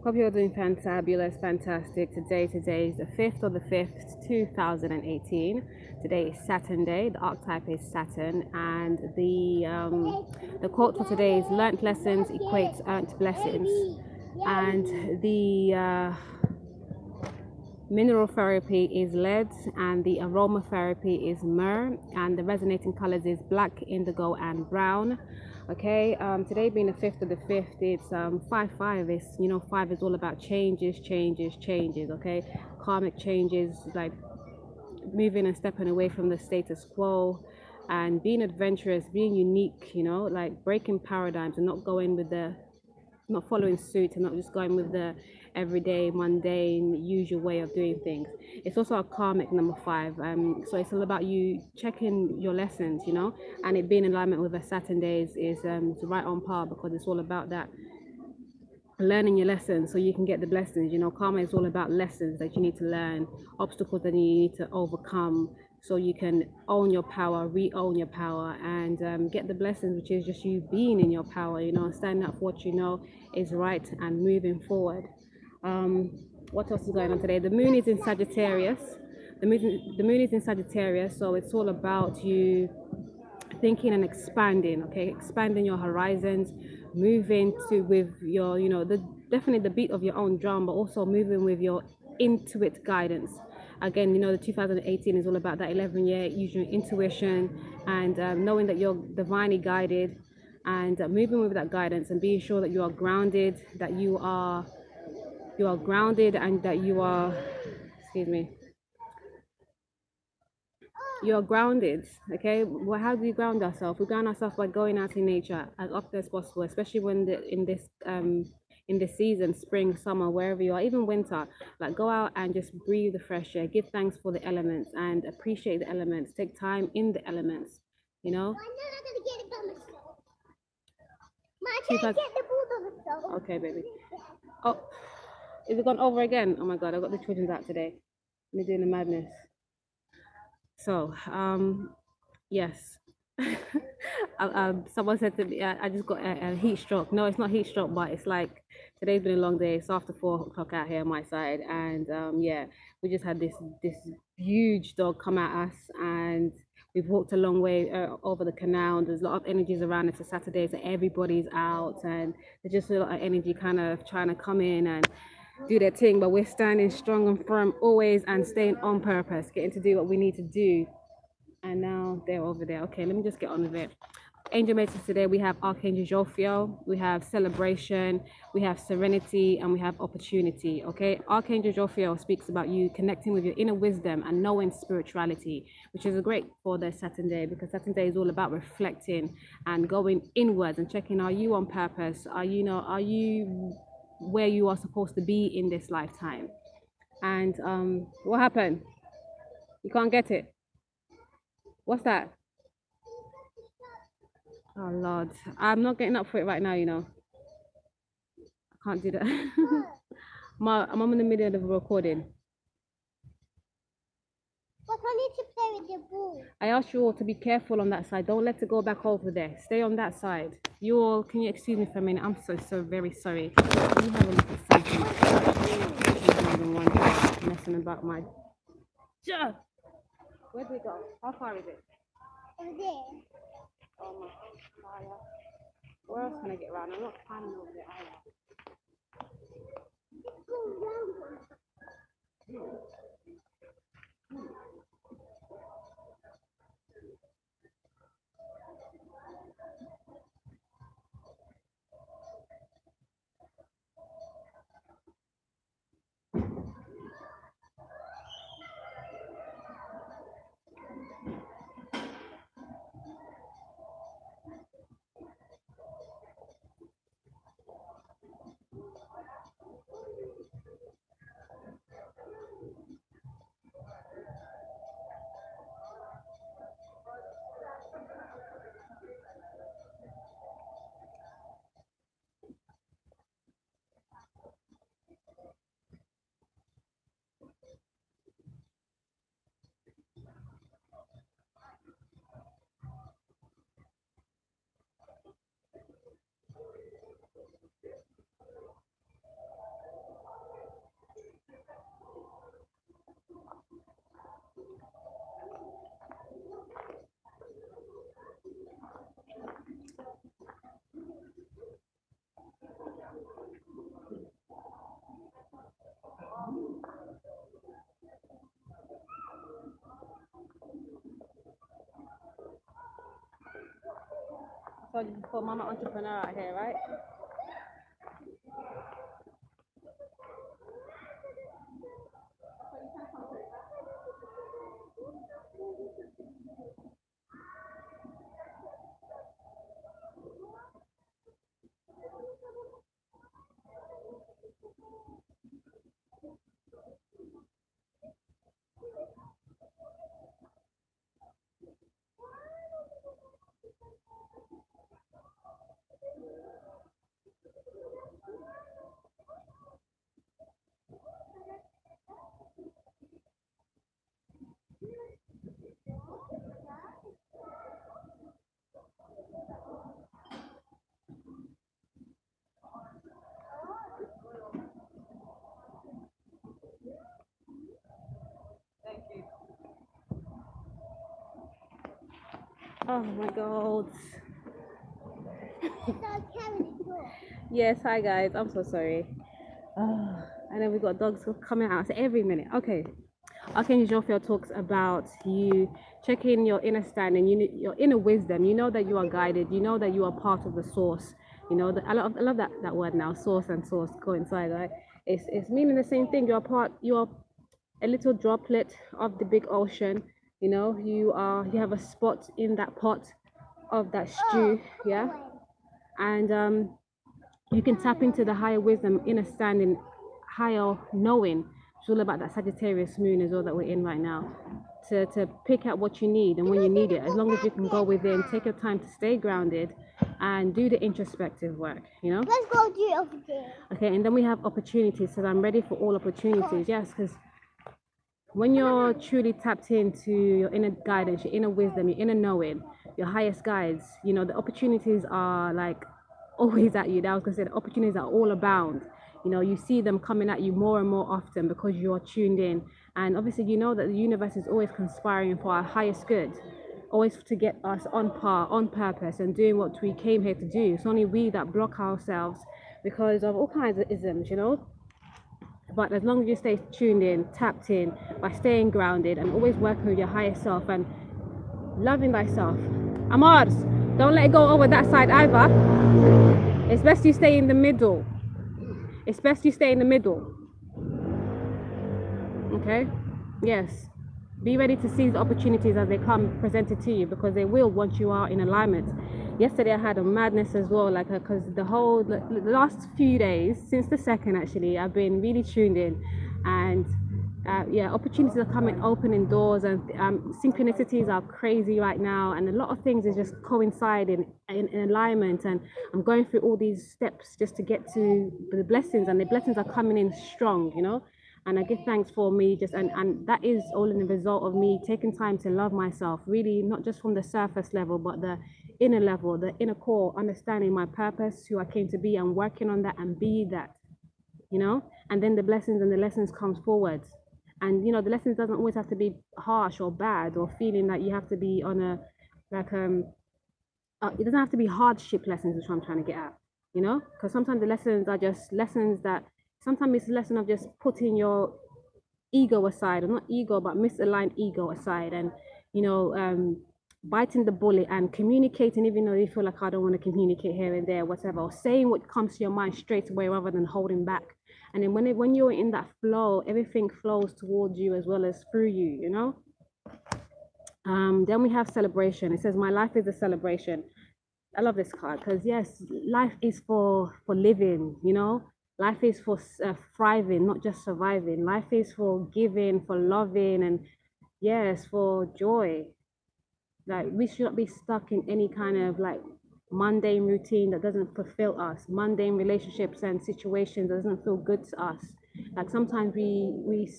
Hope you're doing fantabulous, fantastic. Today is the 5th of the 5th, 2018. Today is Saturn'day. The archetype is Saturn, and the quote for today is "Learnt lessons equates earned blessings," and the mineral therapy is lead, and the aromatherapy is myrrh, and the resonating colors is black, indigo, and brown. Okay, today being the 5th of the 5th, it's 5-5. It's, 5 is all about changes. Okay, karmic changes, like moving and stepping away from the status quo and being adventurous, being unique, like breaking paradigms and not following suit and not just going with the everyday, mundane, usual way of doing things. It's also a karmic number 5. So it's all about you checking your lessons, and it being in alignment with a Saturday is right on par, because it's all about that learning your lessons so you can get the blessings. Karma is all about lessons that you need to learn, obstacles that you need to overcome, so you can own your power, re-own your power, and get the blessings, which is just you being in your power, standing up for what you know is right and moving forward. What else is going on today? The moon is in Sagittarius. The moon is in Sagittarius, so it's all about you thinking and expanding. Okay, expanding your horizons, moving to with your, definitely the beat of your own drum, but also moving with your intuitive guidance. Again, the 2018 is all about that 11-year using intuition and knowing that you're divinely guided, and moving with that guidance and being sure that you are grounded, that you are grounded, and that you are, excuse me, you're grounded. Okay, well, how do we ground ourselves? We ground ourselves by going out in nature as often as possible, especially when in this season, spring, summer, wherever you are, even winter. Like, go out and just breathe the fresh air, give thanks for the elements and appreciate the elements, take time in the elements, Okay, baby. Oh, is it gone over again? Oh my god, I got the children's out today. They're doing the madness. So, yes. Someone said to me, I just got a heat stroke. No, it's not heat stroke, but it's like today's been a long day. It's after 4 o'clock out here on my side, and yeah, we just had this huge dog come at us, and we've walked a long way over the canal. There's a lot of energies around. It's a Saturday, so everybody's out, and there's just a lot of energy kind of trying to come in and do their thing. But we're standing strong and firm always, and staying on purpose, getting to do what we need to do. And now they're over there. Okay, let me just get on with it. Angel messages today, we have Archangel Jophiel, we have celebration, we have serenity, and we have opportunity. Okay, Archangel Jophiel speaks about you connecting with your inner wisdom and knowing spirituality, which is great for the Saturn'day, because Saturn'day is all about reflecting and going inwards and checking, are you on purpose? Are you where you are supposed to be in this lifetime? And what happened? You can't get it. What's that? Oh Lord, I'm not getting up for it right now. I can't do that. I'm in the middle of the recording. But I need to play with the ball. I asked you all to be careful on that side. Don't let it go back over there. Stay on that side. You all, can you excuse me for a minute? I'm so very sorry. Can you have a look at something? Messing about my. Where did it go? How far is it? Over there. Oh my fire. Where else can I get around? I'm not climbing over there either. Go round. for Mama Entrepreneur out here, right? Oh my god. Yes, hi guys. I'm so sorry. And then we got dogs coming out every minute. Okay. Archangel Raphael talks about you checking your inner standing, your inner wisdom. You know that you are guided. You know that you are part of the source. You know that I love that word now. Source and source coincide, right? It's meaning the same thing. You are a little droplet of the big ocean. You know, you have a spot in that pot of that stew, yeah. And you can tap into the higher wisdom, inner standing, higher knowing. It's all about that Sagittarius moon as well that we're in right now. To pick out what you need and when you need it, as long as you can go within, take your time to stay grounded and do the introspective work, you know? Let's go do it over there. Okay, and then we have opportunities. So I'm ready for all opportunities. Yes, because when you're truly tapped into your inner guidance, your inner wisdom, your inner knowing, your highest guides, you know, the opportunities are like always at you. That I was gonna say the opportunities are all abound. You know, you see them coming at you more and more often because you're tuned in. And obviously you know that the universe is always conspiring for our highest good, always to get us on par, on purpose, and doing what we came here to do. It's only we that block ourselves because of all kinds of isms, you know. But as long as you stay tuned in, tapped in, by staying grounded and always working with your higher self and loving thyself. Amars, don't let it go over that side either. It's best you stay in the middle. It's best you stay in the middle. Okay? Yes. Be ready to seize the opportunities as they come presented to you, because they will once you are in alignment. Yesterday I had a madness as well, like because the last few days, since the second actually, I've been really tuned in, and yeah, opportunities are coming, opening doors, and synchronicities are crazy right now, and a lot of things is just coinciding in alignment, and I'm going through all these steps just to get to the blessings, and the blessings are coming in strong, you know. And I give thanks for me just and that is all in the result of me taking time to love myself, really, not just from the surface level but the inner level, the inner core, understanding my purpose, who I came to be, and working on that and be that, you know. And then the blessings and the lessons comes forward, and you know, the lessons doesn't always have to be harsh or bad or feeling that you have to be on a like it doesn't have to be hardship lessons, is what I'm trying to get at, you know, because sometimes the lessons are just lessons that sometimes it's a lesson of just putting your ego aside, or not ego but misaligned ego aside, and you know, biting the bullet and communicating even though you feel like I don't want to communicate here and there, whatever, or saying what comes to your mind straight away rather than holding back. And then when you're in that flow, everything flows towards you as well as through you, you know. Then we have celebration. It says my life is a celebration. I love this card because yes, life is for living, you know. Life is for thriving, not just surviving. Life is for giving, for loving, and yes, for joy. Like we should not be stuck in any kind of like mundane routine that doesn't fulfill us, mundane relationships and situations that doesn't feel good to us. Like sometimes we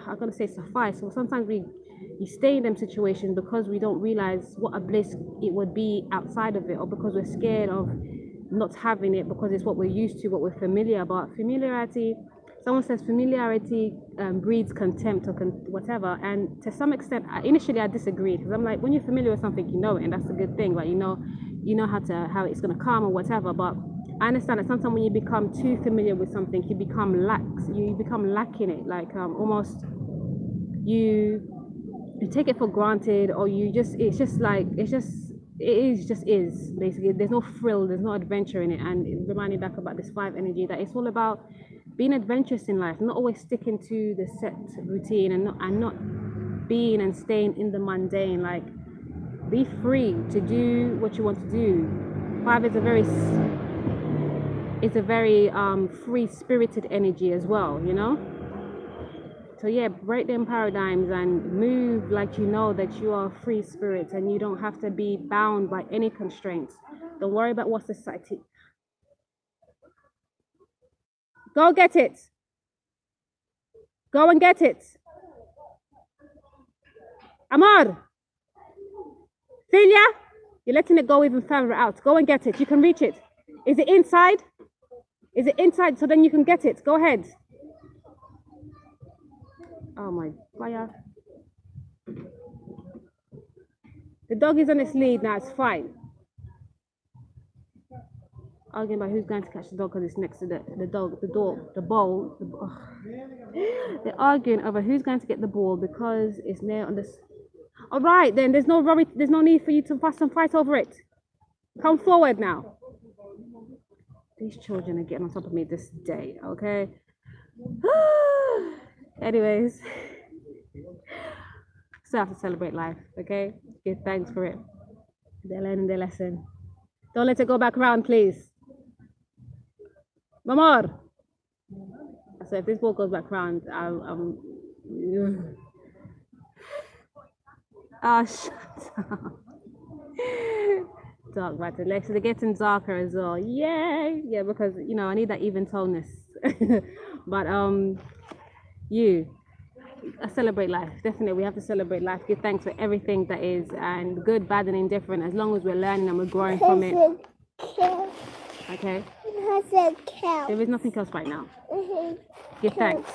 I'm gonna say suffice, or sometimes we stay in them situations because we don't realize what a bliss it would be outside of it, or because we're scared of not having it because it's what we're used to, what we're familiar about. Familiarity, someone says familiarity breeds contempt or whatever, and to some extent initially I disagreed, because I'm like, when you're familiar with something, you know it, and that's a good thing, but you know how it's going to come or whatever. But I understand that sometimes when you become too familiar with something, you become lacking it, like almost you take it for granted, or it's just it is just is basically. There's no thrill, there's no adventure in it, and it reminded me back about this 5 energy that it's all about being adventurous in life, not always sticking to the set routine, and not being and staying in the mundane. Like, be free to do what you want to do. 5 is a very free spirited energy as well, you know. So yeah, break them paradigms and move like you know that you are a free spirit and you don't have to be bound by any constraints. Don't worry about what society. Go get it. Go and get it. Amar, Celia, you're letting it go even further out. Go and get it. You can reach it. Is it inside? Is it inside? So then you can get it. Go ahead. Oh my fire. The dog is on its lead now. It's fine. Arguing about who's going to catch the dog because it's next to the dog, the door, the bowl. They're arguing over who's going to get the ball because it's near on this. All right, then there's no worry. There's no need for you to fuss and fight over it. Come forward now. These children are getting on top of me this day. Okay. Anyways, still have to celebrate life. Okay. Give thanks for it. They're learning their lesson. Don't let it go back around, please. Mamor. So if this ball goes back around, I'm shut up. Dark matter. They're getting darker as well. Yay! Yeah, because you know I need that even toneness. But I celebrate life. Definitely, we have to celebrate life. Give thanks for everything that is, and good, bad, and indifferent. As long as we're learning and we're growing from it. Okay. There is nothing else right now. Give thanks.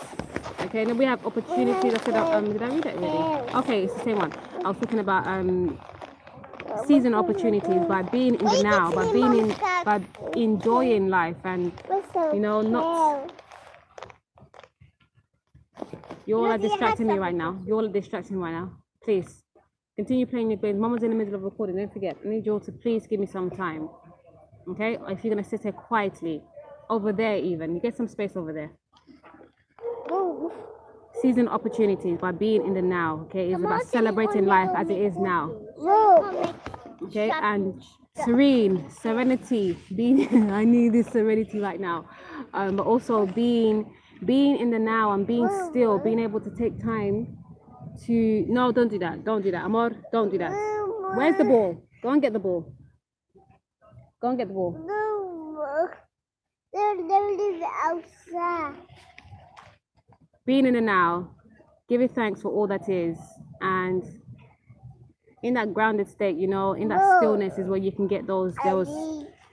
Okay, and then we have opportunities. I said, did I read it already? Okay, it's the same one. I was talking about season opportunities by being in the now, by enjoying life, and you know, not. You all are distracting me right now. You all are distracting me right now. Please continue playing your games. Mama's in the middle of recording. Don't forget. I need you all to please give me some time. Okay? Or if you're gonna sit here quietly, over there even, you get some space over there. Season opportunities by being in the now. Okay, it's about celebrating life as it is now. Okay, and serenity. Being, I need this serenity right now. But also being in the now and being still, being able to take time to. No, don't do that. Don't do that, Amor. Don't do that. Where's the ball? Go and get the ball. Go and get the ball. No, they're outside. Being in the now, giving thanks for all that is, and in that grounded state, you know, in that stillness is where you can get those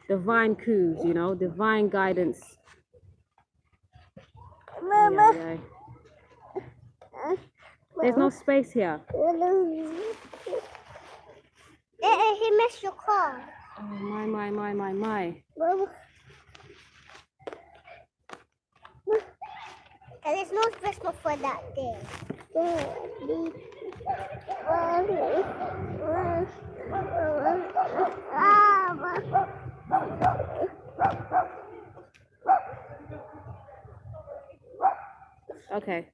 divine coups, you know, divine guidance. Mama. Yeah. There's no space here. He missed your car. Oh my. Mama. And there's no Christmas for that day. Okay.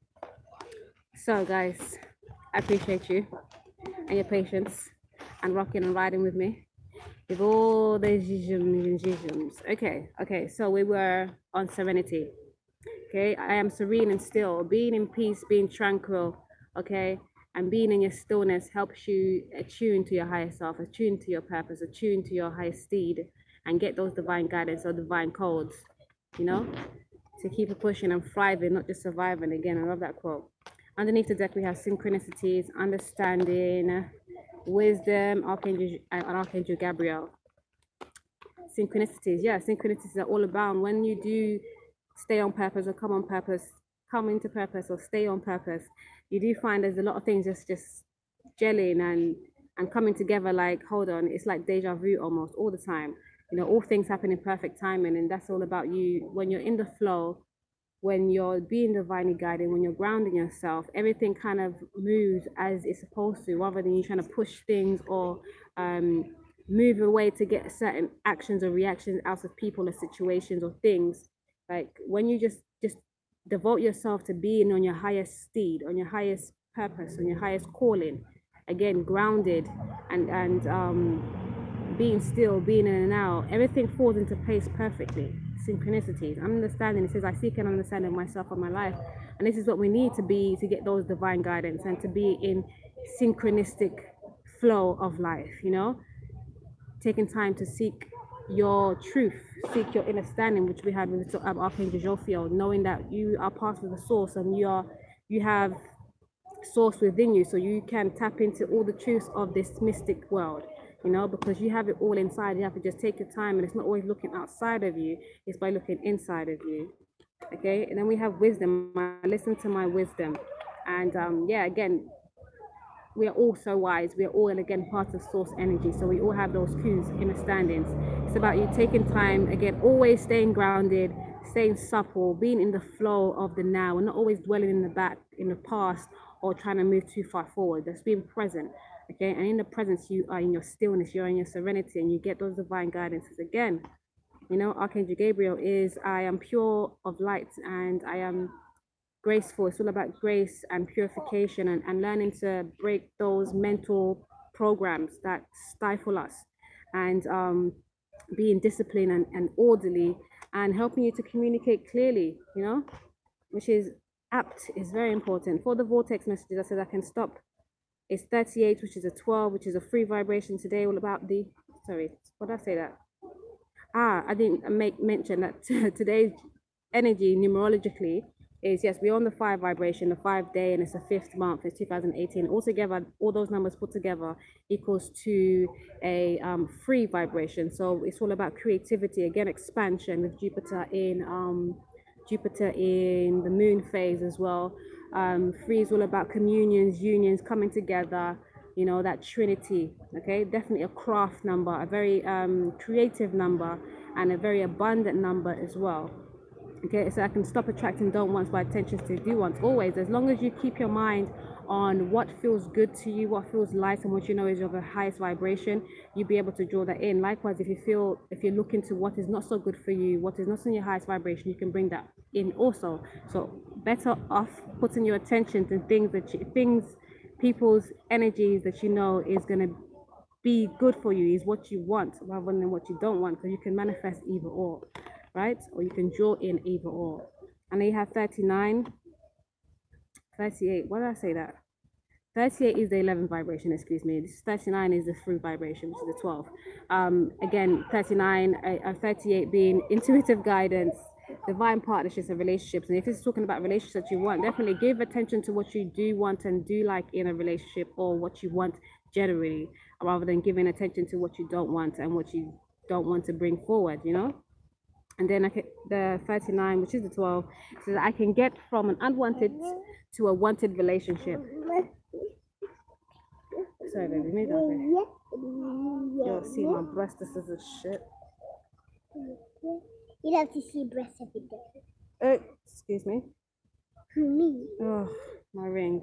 So guys, I appreciate you and your patience and rocking and riding with me with all the zhizhums. Okay, so we were on serenity. Okay, I am serene and still, being in peace, being tranquil. Okay, and being in your stillness helps you attune to your higher self, attune to your purpose, attune to your higher steed, and get those divine guidance or divine codes, you know, to keep it pushing and thriving, not just surviving. Again, I love that quote. Underneath the deck, we have synchronicities, understanding, wisdom, Archangel Gabriel. Synchronicities, yeah, synchronicities are all about when you do stay on purpose or come into purpose or stay on purpose, you do find there's a lot of things just gelling and coming together. Like, hold on, it's like deja vu almost all the time. You know, all things happen in perfect timing, and that's all about you. When you're in the flow, when you're being divinely guided, when you're grounding yourself, everything kind of moves as it's supposed to, rather than you trying to push things or move away to get certain actions or reactions out of people or situations or things. Like when you just devote yourself to being on your highest steed, on your highest purpose, on your highest calling, again grounded and being still, being in and out, everything falls into place perfectly. Synchronicities, understanding. It says, I seek an understanding of myself and my life. And this is what we need to be to get those divine guidance and to be in synchronistic flow of life, you know? Taking time to seek your truth, seek your understanding, which we had with Archangel Jophiel, knowing that you are part of the source and you have source within you, so you can tap into all the truths of this mystic world, you know, because you have it all inside. You have to just take your time, and it's not always looking outside of you, it's by looking inside of you. Okay, and then we have wisdom. I listen to my wisdom, and yeah, again, we are all so wise. We are all, again, part of source energy, so we all have those cues, understandings. It's about you taking time, again, always staying grounded, staying supple, being in the flow of the now, and not always dwelling in the back, in the past, or trying to move too far forward. Just being present. Okay, and in the presence, you are in your stillness, you're in your serenity, and you get those divine guidances. Again, you know, Archangel Gabriel is, I am pure of light and I am graceful. It's all about grace and purification, and learning to break those mental programs that stifle us, and being disciplined and orderly, and helping you to communicate clearly, you know, which is apt, is very important. For the vortex messages, I said I can stop. It's 38, which is a 12, which is a free vibration today, all about the, sorry, what did I say that? I didn't make mention that today's energy numerologically is, yes, we're on the 5 vibration, the 5 day, and it's the 5th month, it's 2018. Altogether, all those numbers put together equals to a free vibration. So it's all about creativity, again, expansion with Jupiter in the moon phase as well. 3 is all about communions, unions, coming together, you know, that trinity. Okay, definitely a craft number, a very creative number, and a very abundant number as well. Okay, so I can stop attracting don't wants by attentions to do wants. Always, as long as you keep your mind on what feels good to you, what feels light, and what you know is of the highest vibration, you'll be able to draw that in. Likewise, if you're looking to what is not so good for you, what is not in your highest vibration, you can bring that in also. So better off putting your attention to people's energies that you know is going to be good for you, is what you want, rather than what you don't want, because you can manifest either or, right? Or you can draw in either or. And then you have 39, 38. Why did I say that? 38 is the 11th vibration, excuse me. This 39 is the free vibration, which is the 12. Again, 38 being intuitive guidance, divine partnerships and relationships. And if it's talking about relationships that you want, definitely give attention to what you do want and do like in a relationship, or what you want generally, rather than giving attention to what you don't want and what you don't want to bring forward, you know? And then the 39, which is the 12, says I can get from an unwanted to a wanted relationship. Sorry, baby, move that way. You'll see my breast, this is a shit. You have to see breasts every day. Excuse me. Me. Oh, my ring.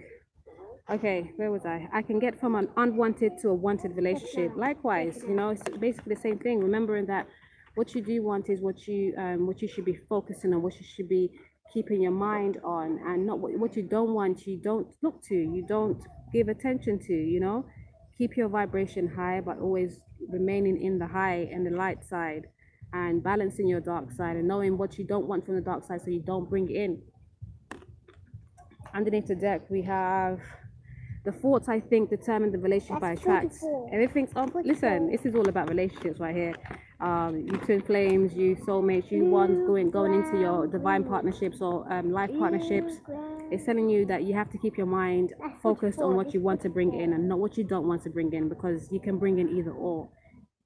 Okay, where was I? I can get from an unwanted to a wanted relationship. Likewise, you know, it's basically the same thing. Remembering that what you do want is what you should be focusing on, what you should be keeping your mind on, and not what you don't want, you don't look to, you don't give attention to, you know. Keep your vibration high, but always remaining in the high and the light side, and balancing your dark side, and knowing what you don't want from the dark side so you don't bring it in. Underneath the deck, we have the thoughts, I think, determine the relationship I attract. Everything's on. Listen, this is all about relationships right here. You twin flames, you soulmates, you ones going into your divine partnerships or life partnerships. It's telling you that you have to keep your mind focused on what you want to bring in and not what you don't want to bring in, because you can bring in either or.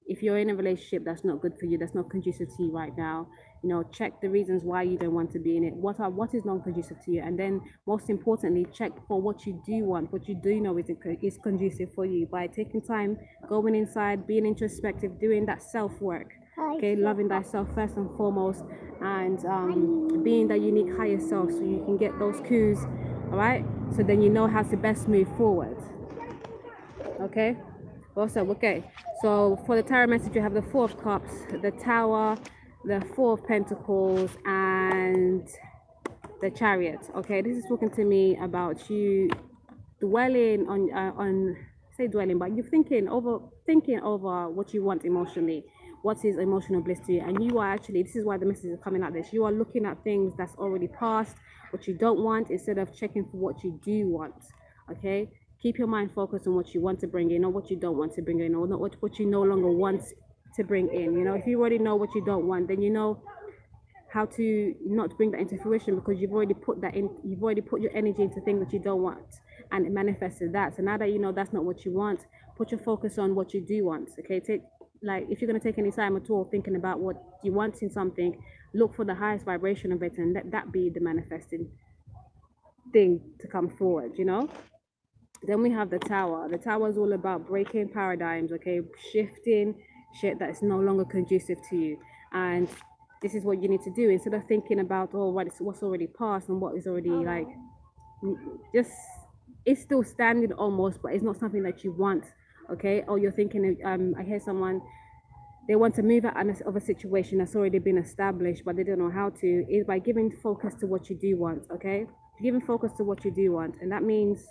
If you're in a relationship that's not good for you, that's not conducive to you right now, you know, check the reasons why you don't want to be in it. What is non-conducive to you? And then most importantly, check for what you do want, what you do know is conducive for you, by taking time, going inside, being introspective, doing that self-work. Okay, loving thyself first and foremost, and being that unique higher self, so you can get those cues, all right? So then you know how to best move forward. Okay? Awesome. Okay. So for the tarot message, you have the Four of Cups, the Tower, the Four of Pentacles, and the Chariot. Okay. This is talking to me about you dwelling on say dwelling, but you're thinking over what you want emotionally. What is emotional bliss to you? And you are actually, this is why the message is coming out this. You are looking at things that's already past, what you don't want, instead of checking for what you do want. Okay. Keep your mind focused on what you want to bring in, or what you don't want to bring in, or not what you no longer want to bring in. You know, if you already know what you don't want, then you know how to not bring that into fruition, because you've already put that in, you've already put your energy into things that you don't want, and it manifested that. So now that you know that's not what you want, put your focus on what you do want. Okay, take, like, if you're going to take any time at all thinking about what you want in something, look for the highest vibration of it, and let that be the manifesting thing to come forward, you know. Then we have the Tower. The Tower is all about breaking paradigms, okay, shifting shit that is no longer conducive to you. And this is what you need to do, instead of thinking about, oh, what's already passed and what is already, like, just, it's still standing almost, but it's not something that you want. Okay. Or you're thinking, I hear someone, they want to move out of a situation that's already been established, but they don't know how to, is by giving focus to what you do want. Okay, giving focus to what you do want. And that means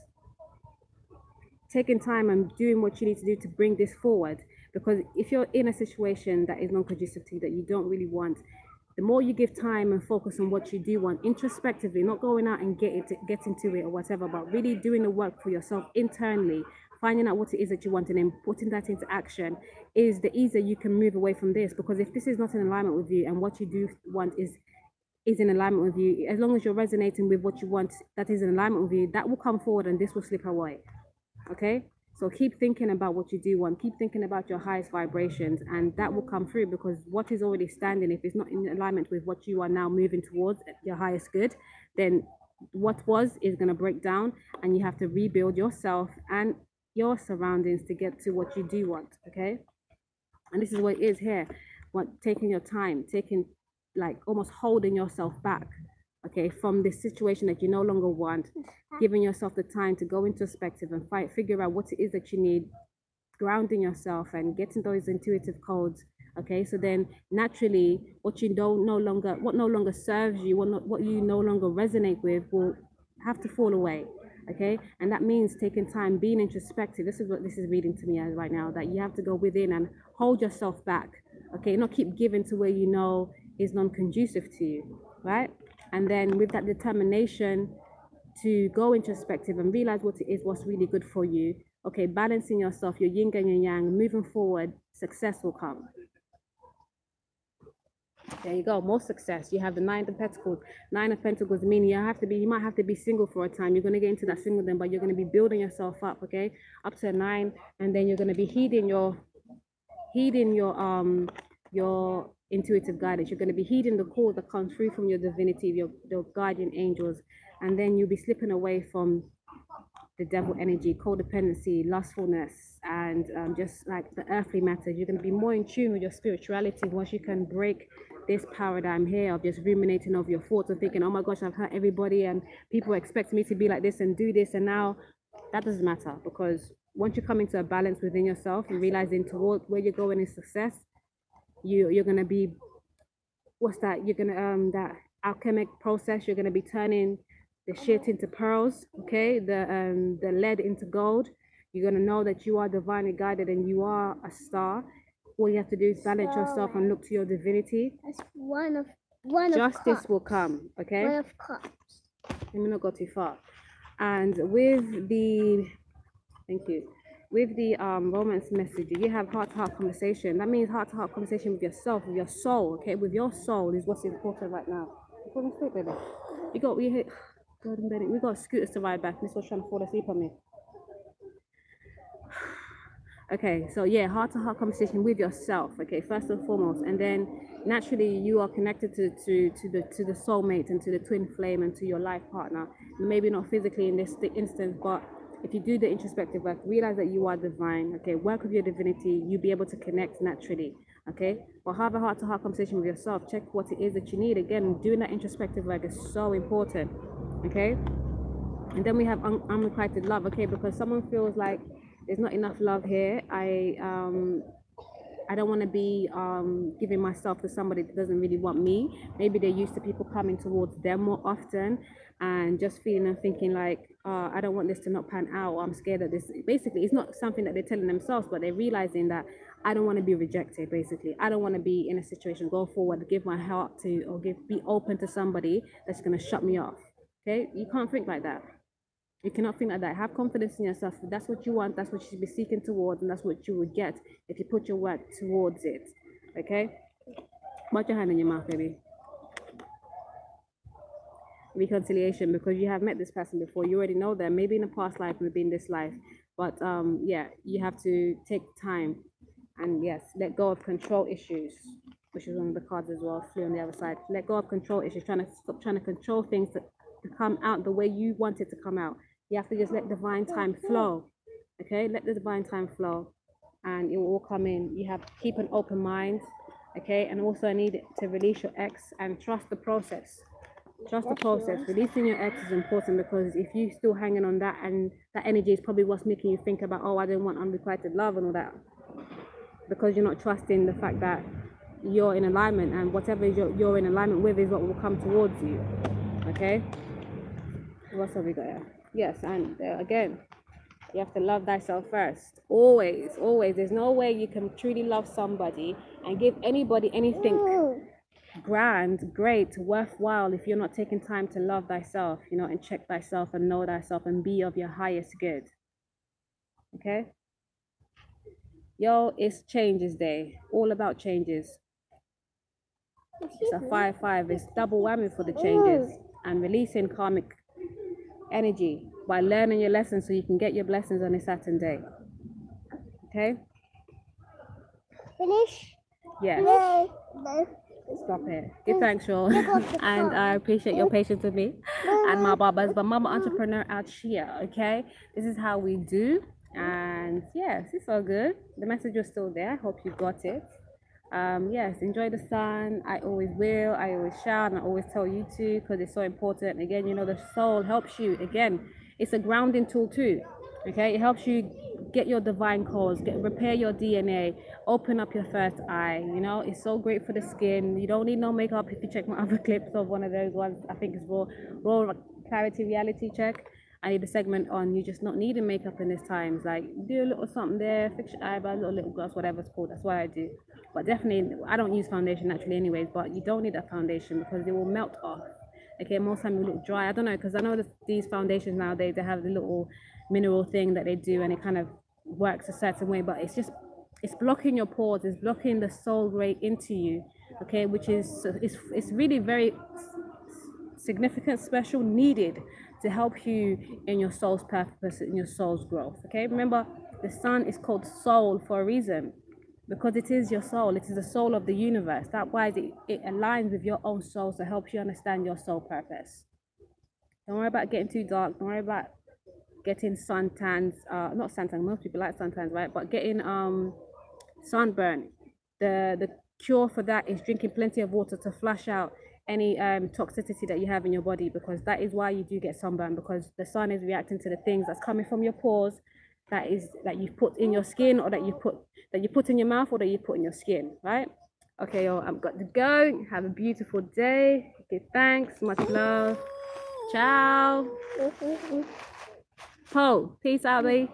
taking time and doing what you need to do to bring this forward. Because if you're in a situation that is non-conducive to you, that you don't really want, the more you give time and focus on what you do want introspectively, not going out and get into it or whatever, but really doing the work for yourself internally, finding out what it is that you want and then putting that into action, is the easier you can move away from this. Because if this is not in alignment with you, and what you do want is in alignment with you, as long as you're resonating with what you want that is in alignment with you, that will come forward and this will slip away. Okay, so keep thinking about what you do want, keep thinking about your highest vibrations, and that will come through. Because what is already standing, if it's not in alignment with what you are now moving towards, your highest good, then what was is going to break down, and you have to rebuild yourself and your surroundings to get to what you do want. Okay, and this is what it is here. Taking your time, taking, like, almost holding yourself back, okay, from this situation that you no longer want, giving yourself the time to go introspective and figure out what it is that you need, grounding yourself and getting those intuitive codes. Okay, so then naturally what no longer serves you, what you no longer resonate with, will have to fall away. Okay, and that means taking time, being introspective. This is what this is reading to me as right now, that you have to go within and hold yourself back. Okay, not keep giving to where you know is non-conducive to you, right? And then with that determination to go introspective and realize what it is, what's really good for you. Okay, balancing yourself, your yin and your yang, moving forward, success will come. There you go, more success. You have the Nine of Pentacles. Nine of Pentacles meaning you might have to be single for a time. You're going to get into that singledom, but you're going to be building yourself up, okay, up to a 9, and then you're going to be heeding your intuitive guidance. You're going to be heeding the call that comes through from your divinity, your guardian angels, and then you'll be slipping away from the devil energy, codependency, lustfulness, and just like the earthly matters. You're going to be more in tune with your spirituality once you can break this paradigm here of just ruminating over your thoughts and thinking, oh my gosh, I've hurt everybody and people expect me to be like this and do this, and now that doesn't matter. Because once you come into a balance within yourself and realizing toward where you're going is success, you're going to be, you're going to that alchemic process, you're going to be turning the shit into pearls, okay, the lead into gold. You're going to know that you are divinely guided and you are a star. All you have to do is balance yourself and look to your divinity. That's one Justice will come, okay? One of cups. Let me not go too far. And with the, thank you, with the romance message, you have heart-to-heart conversation. That means heart-to-heart conversation with yourself, with your soul, okay? With your soul is what's important right now. You're falling asleep, baby. We got scooters to ride back. This was trying to fall asleep on me. Okay, so yeah, heart-to-heart conversation with yourself, okay, first and foremost, and then naturally you are connected to the soulmate and to the twin flame and to your life partner. Maybe not physically in this instance, but if you do the introspective work, realize that you are divine. Okay, work with your divinity, you'll be able to connect naturally. Okay, but have a heart-to-heart conversation with yourself. Check what it is that you need. Again, doing that introspective work is so important. Okay, and then we have unrequited love. Okay, because someone feels like There's not enough love here. I don't want to be giving myself to somebody that doesn't really want me. Maybe they're used to people coming towards them more often and just feeling and thinking like, I don't want this to not pan out, or I'm scared of this. Basically, it's not something that they're telling themselves, but they're realizing that I don't want to be rejected, basically. I don't want to be in a situation, go forward, give my heart to, or be open to somebody that's going to shut me off. Okay? You can't think like that. You cannot think like that. Have confidence in yourself. If that's what you want, that's what you should be seeking towards, and that's what you will get if you put your work towards it. Okay? Put your hand in your mouth, baby. Reconciliation, because you have met this person before. You already know them. Maybe in a past life, maybe in this life. But yeah, you have to take time and yes, let go of control issues, which is one of the cards as well. Flew on the other side. Let go of control issues. Stop trying to control things to come out the way you want it to come out. You have to just let divine time flow. Okay, let the divine time flow, and it will all come in. You have to keep an open mind. Okay, and also I need to release your ex and trust the process. Trust the process. Releasing your ex is important, because if you're still hanging on that, and that energy is probably what's making you think about, oh, I don't want unrequited love and all that, because you're not trusting the fact that you're in alignment, and whatever you're in alignment with is what will come towards you. Okay, what have we got here? Yes, and again, you have to love thyself first. Always, always. There's no way you can truly love somebody and give anybody anything grand, great, worthwhile if you're not taking time to love thyself, you know, and check thyself and know thyself and be of your highest good. Okay? Yo, it's changes day. All about changes. It's a 5-5. It's double whammy for the changes and releasing karmic energy by learning your lessons so you can get your blessings on a Saturn'day. Okay? Finish? Yes. Stop it. Give thanks, Shaw. And I appreciate your patience with me and my babas, but Mama Entrepreneur out here, okay? This is how we do. And yes, it's all good. The message was still there. I hope you got it. Yes, enjoy the sun. I always will. I always shout, and I always tell you to, because it's so important. Again, you know, the soul helps you. Again, it's a grounding tool too. Okay, it helps you get your divine cause, repair your DNA, open up your first eye. You know, it's so great for the skin. You don't need no makeup. If you check my other clips of one of those ones, I think it's raw clarity reality check. I need a segment on you just not needing makeup in this times. Like, do a little something there, fix your eyebrows, a little lip gloss, whatever it's called. That's what I do. But definitely, I don't use foundation naturally anyways, but you don't need a foundation because it will melt off. Okay, most time you look dry. I don't know, because I know that these foundations nowadays, they have the little mineral thing that they do, and it kind of works a certain way, but it's blocking your pores, it's blocking the soul ray into you. Okay, which is it's really very significant, special, needed to help you in your soul's purpose, in your soul's growth. Okay, remember the sun is called soul for a reason, because it is your soul. It is the soul of the universe. That's why it aligns with your own soul, to help you understand your soul purpose. Don't worry about getting too dark. Don't worry about getting suntans. Not suntans. Most people like suntans, right? But getting sunburn. The cure for that is drinking plenty of water to flush out any toxicity that you have in your body, because that is why you do get sunburn, because the sun is reacting to the things that's coming from your pores, that you put in your skin, or that you put in your mouth, or that you put in your skin, right? Okay, yo, I've got to go. Have a beautiful day. Okay, thanks, much love. Ciao. Po, peace out, babe.